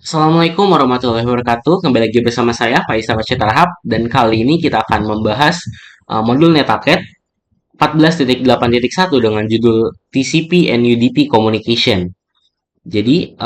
Assalamualaikum warahmatullahi wabarakatuh. Kembali lagi bersama saya Faisal Rashid Rahab dan kali ini kita akan membahas modul NetAket 14.8.1 dengan judul TCP and UDP Communication. Jadi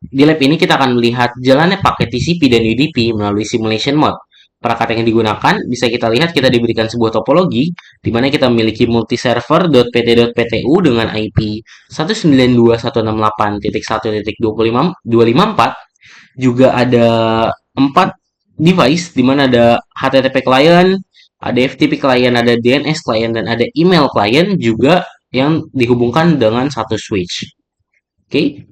di lab ini kita akan melihat jalannya paket TCP dan UDP melalui simulation mode. Perangkat yang digunakan bisa kita lihat kita diberikan sebuah topologi di mana kita memiliki multiserver.pt.ptu dengan IP 192.168.1.254. Juga ada 4 device di mana ada HTTP client, ada FTP client, ada DNS client, dan ada email client juga yang dihubungkan dengan satu switch. Oke, okay.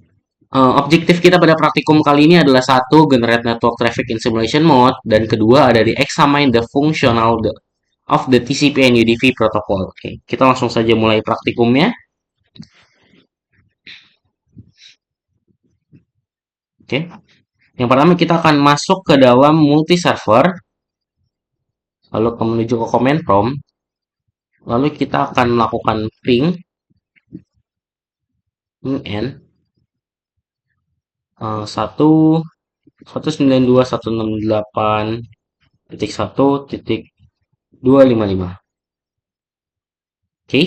Objektif kita pada praktikum kali ini adalah satu, generate network traffic in simulation mode, dan kedua ada di examine the functional of the TCP and UDP protocol. Oke, okay. Kita langsung saja mulai praktikumnya. Oke, okay. Yang pertama kita akan masuk ke dalam multi server, lalu menuju ke command prompt, lalu kita akan melakukan ping n 192.168.1.255. Oke,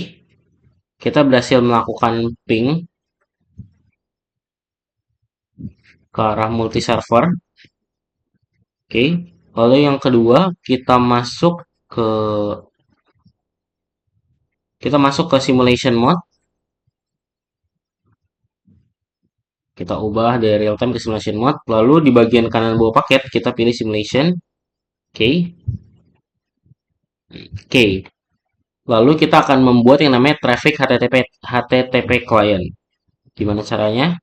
kita berhasil melakukan ping ke arah multi server. Oke, lalu yang kedua ke kita masuk ke simulation mode. Kita ubah dari real time ke simulation mode. Lalu di bagian kanan bawah paket kita pilih simulation. Oke. Oke. Lalu kita akan membuat yang namanya traffic HTTP client. Gimana caranya?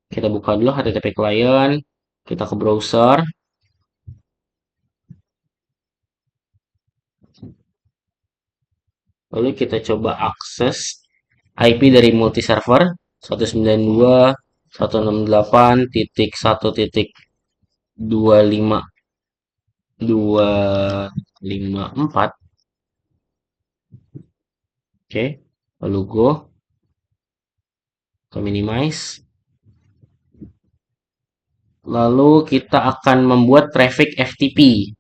Kita buka dulu HTTP client, kita ke browser. Lalu kita coba akses IP dari multi server 192.168.1.255.254. Oke, lalu go ke minimize. Lalu kita akan membuat traffic FTP.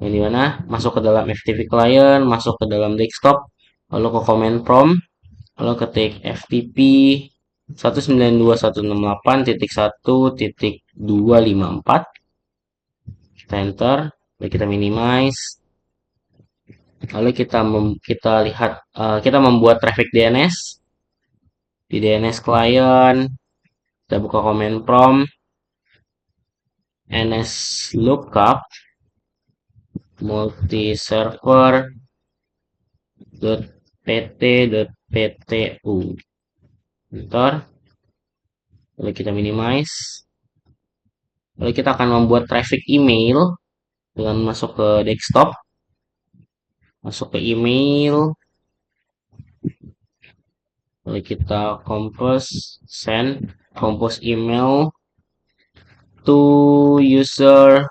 Yang dimana masuk ke dalam FTP client, masuk ke dalam desktop, lalu ke command prompt, lalu ketik FTP 192.168.1.254. Kita enter, lalu kita minimize. Lalu kita lihat kita membuat traffic DNS di DNS client. Kita buka command prompt ns lookup multiserver.pt.ptu. Enter. Lalu kita minimize. Lalu kita akan membuat traffic email dengan masuk ke desktop. Masuk ke email. Lalu kita compose email to user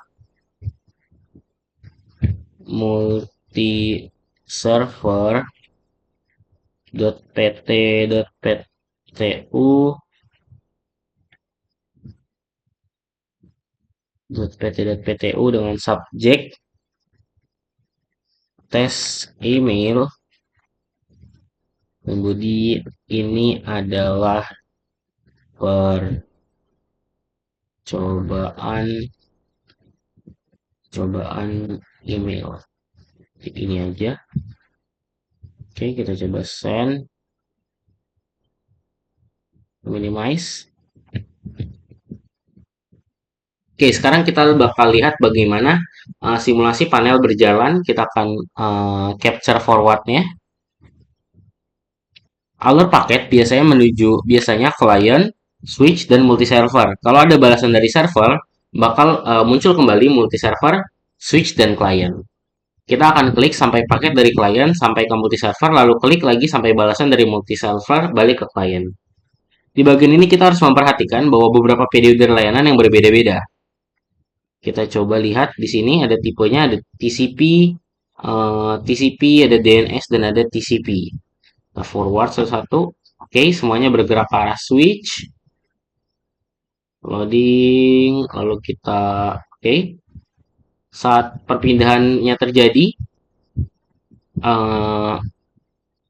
multiserver.pt.ptu dengan subjek test email, dan body ini adalah percobaan email. Ini aja. Oke, kita coba send, minimize. Oke, sekarang kita bakal lihat bagaimana simulasi panel berjalan. Kita akan capture forwardnya. Alur paket biasanya client, switch, dan multi server. Kalau ada balasan dari server, bakal muncul kembali multi server, switch, dan client. Kita akan klik sampai paket dari client sampai ke multi server, lalu klik lagi sampai balasan dari multi server balik ke client. Di bagian ini kita harus memperhatikan bahwa beberapa periode layanan yang berbeda-beda. Kita coba lihat di sini ada tipenya, ada TCP, ada DNS, dan ada TCP. Kita forward satu-satu. Oke, semuanya bergerak ke arah switch. Loading, lalu kita oke. Saat perpindahannya terjadi, eh,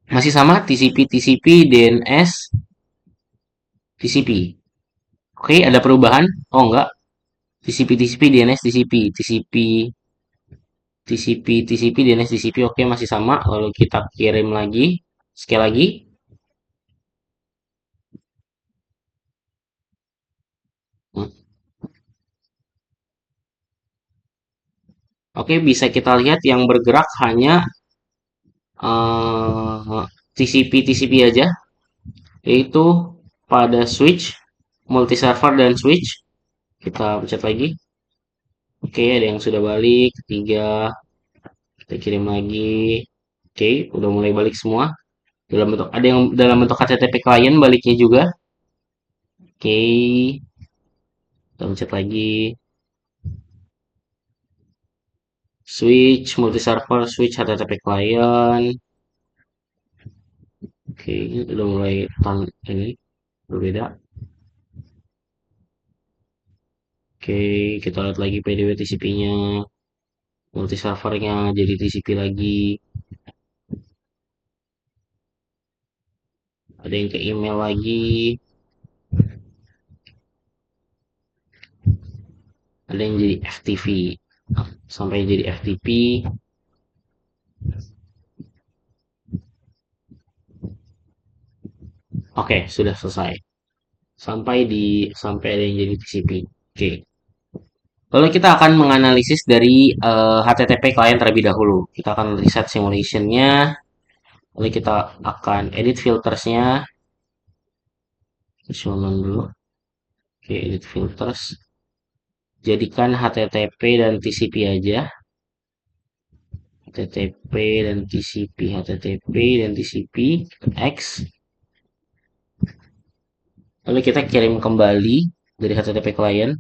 masih sama TCP TCP DNS TCP. Oke, ada perubahan? Oh enggak. TCP TCP DNS TCP TCP TCP TCP DNS TCP. Oke, masih sama. Lalu kita kirim lagi. Sekali lagi. Hmm. Oke, bisa kita lihat yang bergerak hanya TCP TCP aja, yaitu pada switch, multi server dan switch. Kita pencet lagi. Oke, ada yang sudah balik. Ketiga, kita kirim lagi. Oke, udah mulai balik semua. Dalam bentuk ada yang dalam bentuk HTTP client baliknya juga. Oke, kita pencet lagi. Switch, multi server, switch HTTP client. Oke, udah mulai ini berbeda. Oke, kita lihat lagi PDW TCP-nya. Multi servernya jadi TCP lagi. Ada yang ke email lagi. Ada yang jadi FTP. Sampai jadi FTP. Oke, sudah selesai. Sampai ada yang jadi TCP. Oke. Lalu kita akan menganalisis dari HTTP client terlebih dahulu. Kita akan reset simulationnya. Lalu kita akan edit filtersnya. Show dulu. Oke, edit filters. Jadikan HTTP dan TCP aja. HTTP dan TCP, HTTP dan TCP, X. Lalu kita kirim kembali dari HTTP client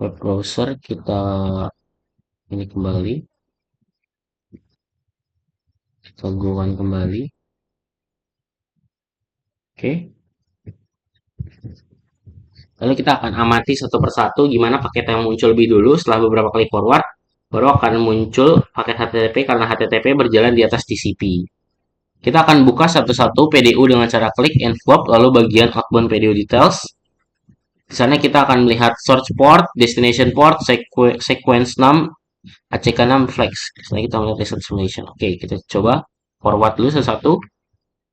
web browser, kita ini kembali, kita gunakan kembali. Oke. Lalu kita akan amati satu persatu gimana paket yang muncul lebih dulu. Setelah beberapa klik forward, baru akan muncul paket HTTP karena HTTP berjalan di atas TCP. Kita akan buka satu-satu PDU dengan cara klik envelope, lalu bagian outbound PDU details. Di sana kita akan melihat source port, destination port, sequence num, ACK6, flex. Selanjutnya kita melihat reset simulation. Oke, kita coba forward dulu satu-satu.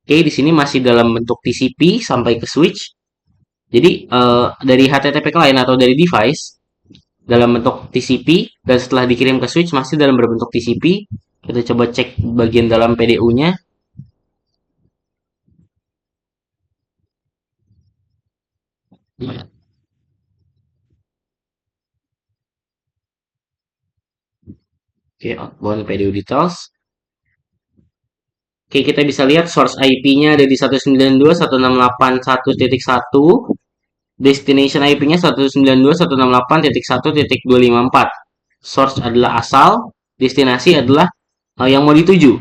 Oke, di sini masih dalam bentuk TCP sampai ke switch. Jadi dari HTTP client atau dari device dalam bentuk TCP dan setelah dikirim ke switch masih dalam berbentuk TCP. Kita coba cek bagian dalam PDU-nya. Oke, outbound PDU details. Oke, kita bisa lihat source IP-nya ada di 192.168.1.1. Destination IP-nya 192.168.1.254. Source adalah asal, destinasi adalah yang mau dituju.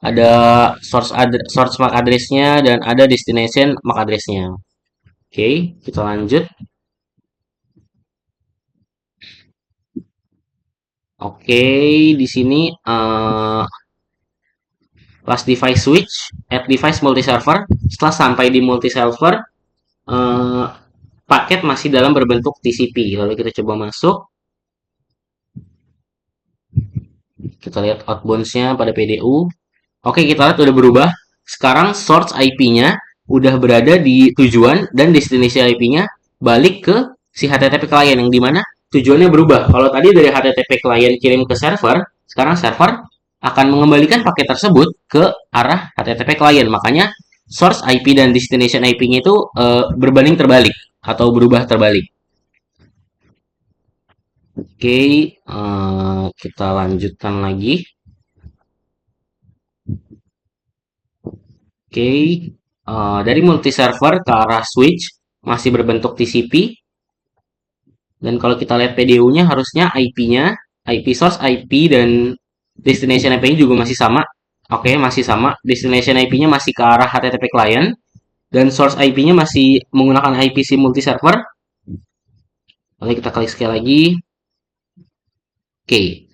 Ada source MAC address-nya dan ada destination MAC address-nya. Oke, kita lanjut. Oke, di sini last device switch, add device multi server. Setelah sampai di multi server, paket masih dalam berbentuk TCP. Lalu kita coba masuk. Kita lihat outbounds-nya pada PDU. Oke, kita lihat udah berubah. Sekarang source IP-nya udah berada di tujuan dan destination IP-nya balik ke si HTTP client yang dimana tujuannya berubah. Kalau tadi dari HTTP client kirim ke server, sekarang server akan mengembalikan paket tersebut ke arah HTTP client. Makanya source IP dan destination IP-nya itu berbanding terbalik atau berubah terbalik. Oke, kita lanjutkan lagi. Oke, dari multi server ke arah switch masih berbentuk TCP. Dan kalau kita lihat PDU-nya harusnya IP-nya, IP source, IP dan destination IP-nya juga masih sama. Oke, masih sama. Destination IP-nya masih ke arah HTTP client dan source IP-nya masih menggunakan IPC multi server. Lalu kita klik sekali lagi. Oke,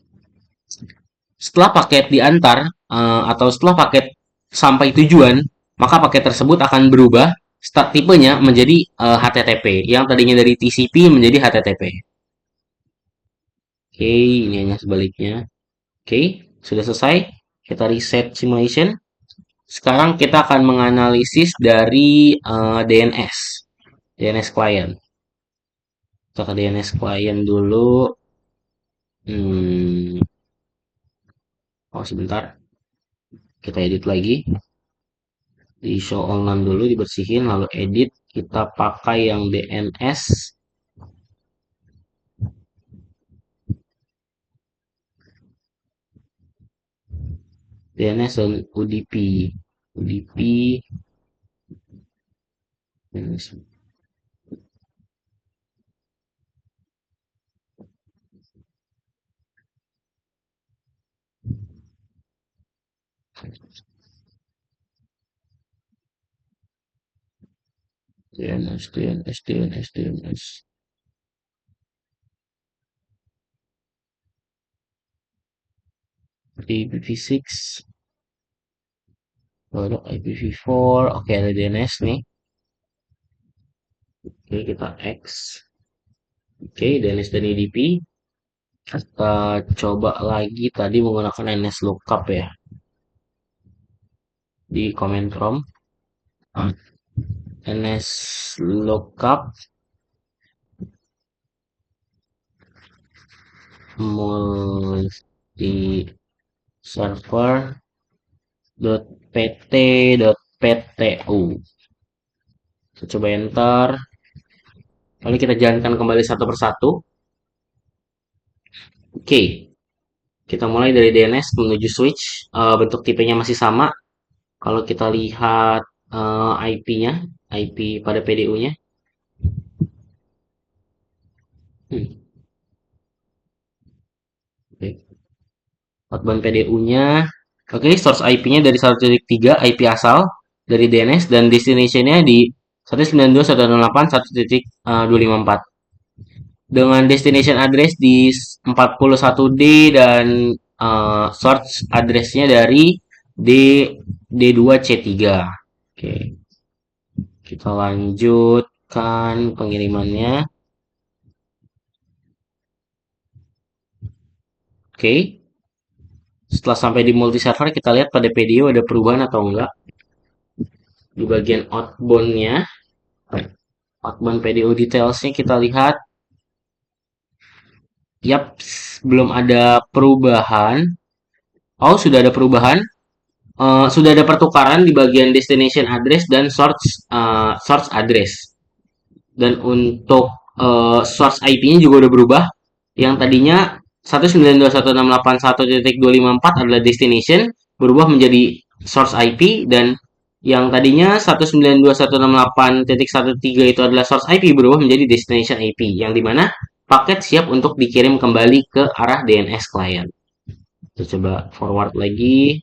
setelah paket diantar atau setelah paket sampai tujuan, maka paket tersebut akan berubah start tipenya menjadi HTTP yang tadinya dari TCP menjadi HTTP. Oke, ini hanya sebaliknya. Oke, sudah selesai. Kita reset simulation. Sekarang kita akan menganalisis dari DNS, DNS client. Kita ke DNS client dulu. Hmm, oh sebentar, kita edit lagi. Di show all none dulu, dibersihin, lalu edit. Kita pakai yang DNS. DNS dan UDP. UDP. DNS, DNS, DNS, DNS, DNS. IPv6. Lalu IPv4. Oke, ada DNS nih. Oke, kita X. Oke, DNS dan UDP. Kita coba lagi tadi menggunakan NS lookup ya di command prompt. NS lookup multi server .pt.ptu. Kita coba enter. Lalu kita jalankan kembali satu persatu. Oke, kita mulai dari DNS menuju switch. Bentuk tipenya masih sama. Kalau kita lihat IP-nya, IP pada PDU-nya. Oke, hotband PDU-nya. Oke, source IP-nya dari 1.3 IP asal dari DNS dan destination-nya di 192.168.1.254 dengan destination address di 41D dan source address-nya dari D D2C3. Oke, kita lanjutkan pengirimannya. Oke, setelah sampai di multi server kita lihat pada PDU ada perubahan atau enggak. Di bagian outbound-nya, outbound PDU details-nya kita lihat. Yap, belum ada perubahan. Oh, sudah ada perubahan. Sudah ada pertukaran di bagian destination address dan source address. Dan untuk source IP-nya juga udah berubah. Yang tadinya 192.168.1.254 adalah destination, berubah menjadi source IP, dan yang tadinya 192.168.1.3 itu adalah source IP, berubah menjadi destination IP, yang dimana paket siap untuk dikirim kembali ke arah DNS client. Kita coba forward lagi.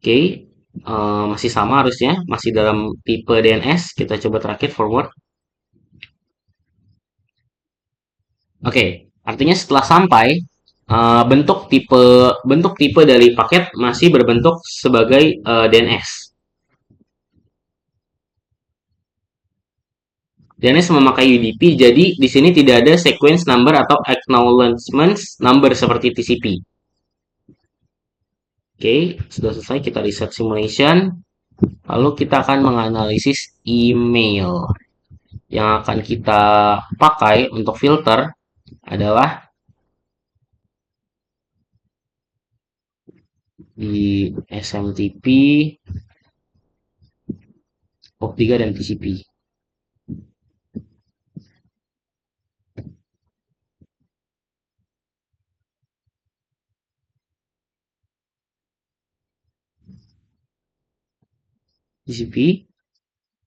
Oke, masih sama harusnya, masih dalam tipe DNS. Kita coba terakhir forward. Oke, artinya setelah sampai bentuk tipe dari paket masih berbentuk sebagai DNS. DNS memakai UDP, jadi di sini tidak ada sequence number atau acknowledgement number seperti TCP. Oke, sudah selesai, kita reset simulation. Lalu kita akan menganalisis email. Yang akan kita pakai untuk filter adalah di SMTP, POP3 dan TCP. TCP,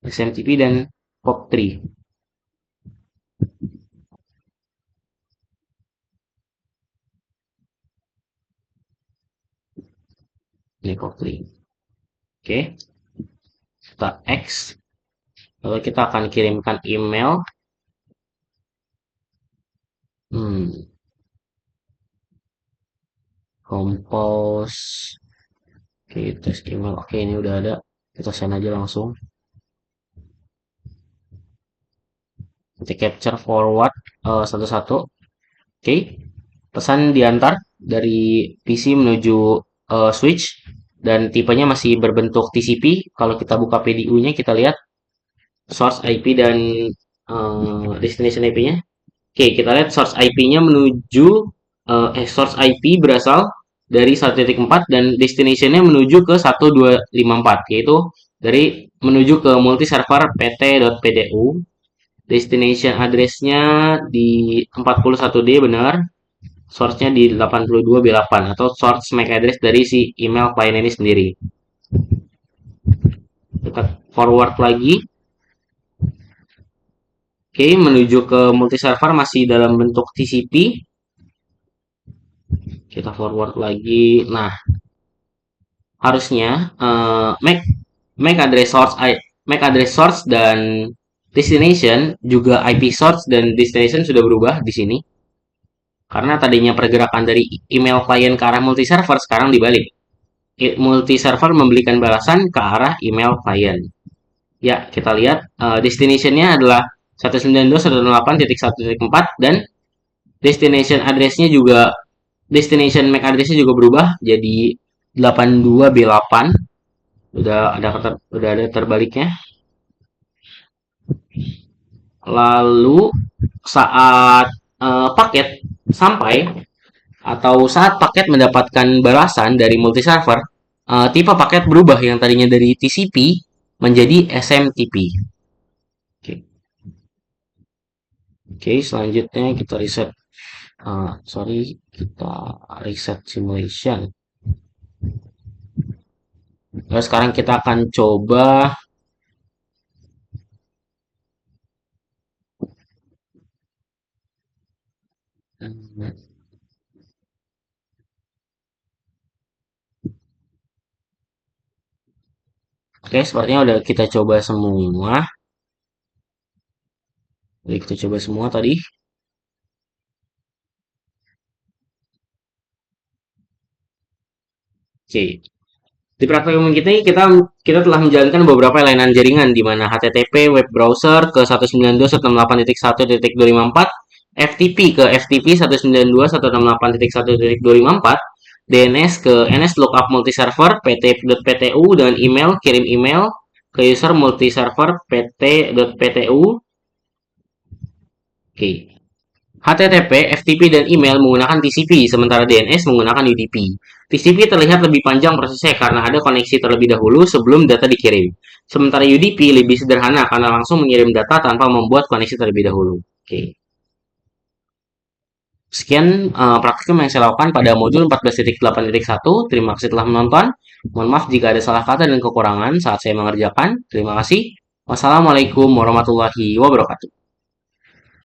SMTP dan POP3. Ini POP3. Oke, kita X. Lalu kita akan kirimkan email Hmm, Compose. Oke, tes email. Oke, ini udah ada. Kita send aja langsung. Nanti capture forward satu-satu. Oke, pesan diantar dari PC menuju switch dan tipenya masih berbentuk TCP. Kalau kita buka PDU-nya kita lihat source IP dan destination IP-nya. Oke, kita lihat source IP-nya menuju source IP berasal dari 1.4 dan destination-nya menuju ke 1254, yaitu dari menuju ke multi server pt.pdu. Destination address-nya di 41D benar, source-nya di 82B8 atau source MAC address dari si email klien ini sendiri. Kita forward lagi. Oke, menuju ke multi server masih dalam bentuk TCP. Kita forward lagi. Nah, harusnya MAC address source dan destination juga IP source dan destination sudah berubah di sini. Karena tadinya pergerakan dari email klien ke arah multi server sekarang dibalik. Multi server memberikan balasan ke arah email klien. Ya, kita lihat destination-nya adalah 192.168.1.4 dan destination address-nya juga destination MAC address-nya juga berubah jadi 82B8. Udah ada terbaliknya. Lalu saat paket sampai atau saat paket mendapatkan balasan dari multi server, tipe paket berubah yang tadinya dari TCP menjadi SMTP. Oke, Oke, selanjutnya kita reset. Kita reset simulation. Lalu sekarang kita akan coba. Oke, sepertinya udah kita coba semua. Jadi kita coba semua tadi. Oke, di praktek umum kita telah menjalankan beberapa layanan jaringan di mana HTTP web browser ke 192.168.1.254, FTP ke FTP 192.168.1.254, DNS ke NS Lookup Multiserver pt.ptu dengan email kirim email ke user multiserver pt.ptu. Oke. HTTP, FTP, dan email menggunakan TCP, sementara DNS menggunakan UDP. TCP terlihat lebih panjang prosesnya karena ada koneksi terlebih dahulu sebelum data dikirim. Sementara UDP lebih sederhana karena langsung mengirim data tanpa membuat koneksi terlebih dahulu. Oke. Sekian praktikum yang saya lakukan pada modul 14.8.1. Terima kasih telah menonton. Mohon maaf jika ada salah kata dan kekurangan saat saya mengerjakan. Terima kasih. Wassalamualaikum warahmatullahi wabarakatuh.